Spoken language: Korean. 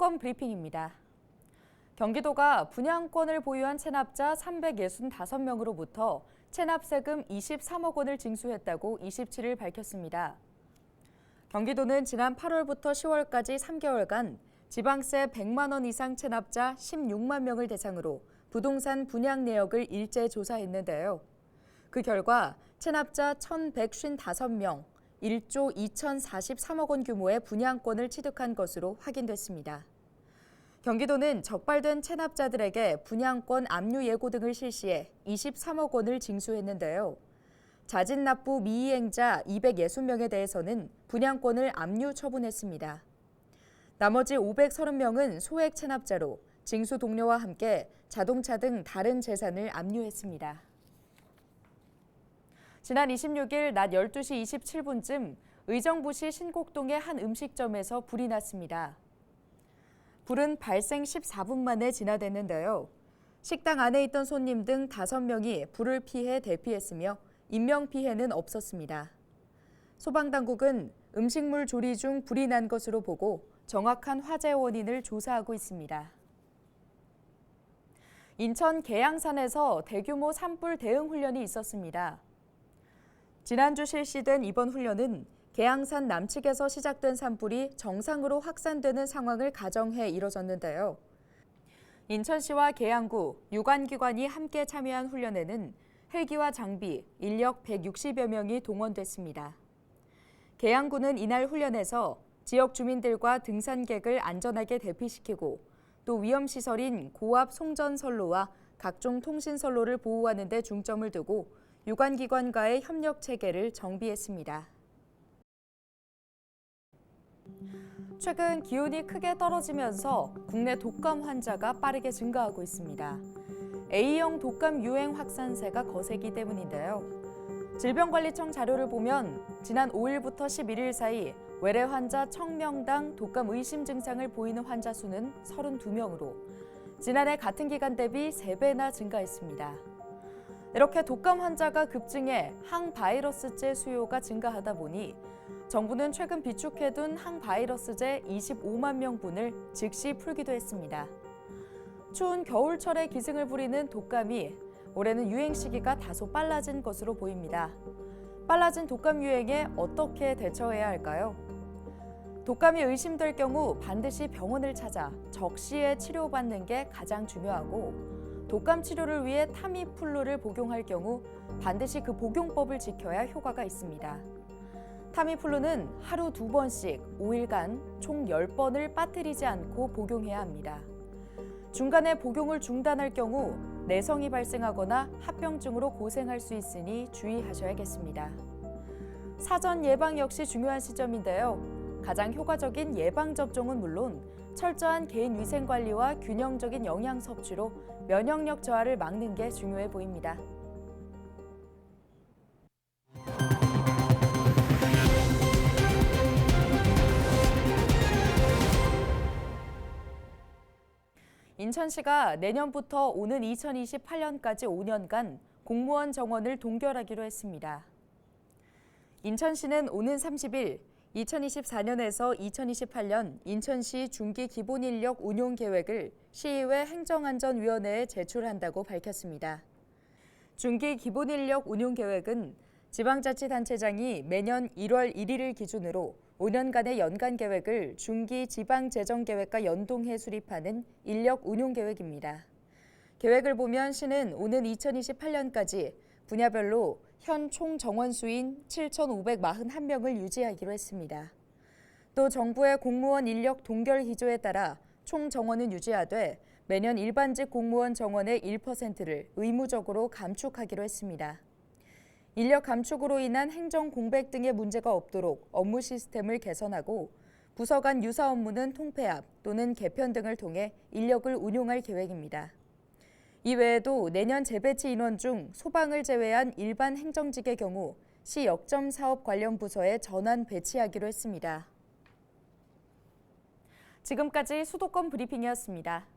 수도권 브리핑입니다. 경기도가 분양권을 보유한 체납자 365명으로부터 체납세금 23억 원을 징수했다고 27일 밝혔습니다. 경기도는 지난 8월부터 10월까지 3개월간 지방세 100만 원 이상 체납자 16만 명을 대상으로 부동산 분양 내역을 일제 조사했는데요. 그 결과 체납자 1,155명, 1조 2,043억 원 규모의 분양권을 취득한 것으로 확인됐습니다. 경기도는 적발된 체납자들에게 분양권 압류 예고 등을 실시해 23억 원을 징수했는데요. 자진납부 미이행자 260명에 대해서는 분양권을 압류 처분했습니다. 나머지 530명은 소액 체납자로 징수 동료와 함께 자동차 등 다른 재산을 압류했습니다. 지난 26일 낮 12시 27분쯤 의정부시 신곡동의 한 음식점에서 불이 났습니다. 불은 발생 14분 만에 진화됐는데요. 식당 안에 있던 손님 등 5명이 불을 피해 대피했으며 인명피해는 없었습니다. 소방당국은 음식물 조리 중 불이 난 것으로 보고 정확한 화재 원인을 조사하고 있습니다. 인천 계양산에서 대규모 산불 대응 훈련이 있었습니다. 지난주 실시된 이번 훈련은 계양산 남측에서 시작된 산불이 정상으로 확산되는 상황을 가정해 이뤄졌는데요. 인천시와 계양구, 유관기관이 함께 참여한 훈련에는 헬기와 장비, 인력 160여 명이 동원됐습니다. 계양구는 이날 훈련에서 지역 주민들과 등산객을 안전하게 대피시키고 또 위험시설인 고압 송전선로와 각종 통신선로를 보호하는 데 중점을 두고 유관기관과의 협력 체계를 정비했습니다. 최근 기온이 크게 떨어지면서 국내 독감 환자가 빠르게 증가하고 있습니다. A형 독감 유행 확산세가 거세기 때문인데요. 질병관리청 자료를 보면 지난 5일부터 11일 사이 외래 환자 1000명당 독감 의심 증상을 보이는 환자 수는 32명으로 지난해 같은 기간 대비 3배나 증가했습니다. 이렇게 독감 환자가 급증해 항바이러스제 수요가 증가하다 보니 정부는 최근 비축해둔 항바이러스제 25만 명분을 즉시 풀기도 했습니다. 추운 겨울철에 기승을 부리는 독감이 올해는 유행 시기가 다소 빨라진 것으로 보입니다. 빨라진 독감 유행에 어떻게 대처해야 할까요? 독감이 의심될 경우 반드시 병원을 찾아 적시에 치료받는 게 가장 중요하고 독감 치료를 위해 타미플루를 복용할 경우 반드시 그 복용법을 지켜야 효과가 있습니다. 타미플루는 하루 2번씩 5일간 총 10번을 빠뜨리지 않고 복용해야 합니다. 중간에 복용을 중단할 경우 내성이 발생하거나 합병증으로 고생할 수 있으니 주의하셔야겠습니다. 사전 예방 역시 중요한 시점인데요. 가장 효과적인 예방접종은 물론 철저한 개인 위생 관리와 균형적인 영양 섭취로 면역력 저하를 막는 게 중요해 보입니다. 인천시가 내년부터 오는 2028년까지 5년간 공무원 정원을 동결하기로 했습니다. 인천시는 오는 30일 2024년에서 2028년 인천시 중기 기본인력 운용 계획을 시의회 행정안전위원회에 제출한다고 밝혔습니다. 중기 기본인력 운용 계획은 지방자치단체장이 매년 1월 1일을 기준으로 5년간의 연간 계획을 중기 지방재정계획과 연동해 수립하는 인력 운용 계획입니다. 계획을 보면 시는 오는 2028년까지 분야별로 현 총 정원 수인 7,541명을 유지하기로 했습니다. 또 정부의 공무원 인력 동결 기조에 따라 총 정원은 유지하되 매년 일반직 공무원 정원의 1%를 의무적으로 감축하기로 했습니다. 인력 감축으로 인한 행정 공백 등의 문제가 없도록 업무 시스템을 개선하고 부서 간 유사 업무는 통폐합 또는 개편 등을 통해 인력을 운용할 계획입니다. 이외에도 내년 재배치 인원 중 소방을 제외한 일반 행정직의 경우 시 역점 사업 관련 부서에 전환 배치하기로 했습니다. 지금까지 수도권 브리핑이었습니다.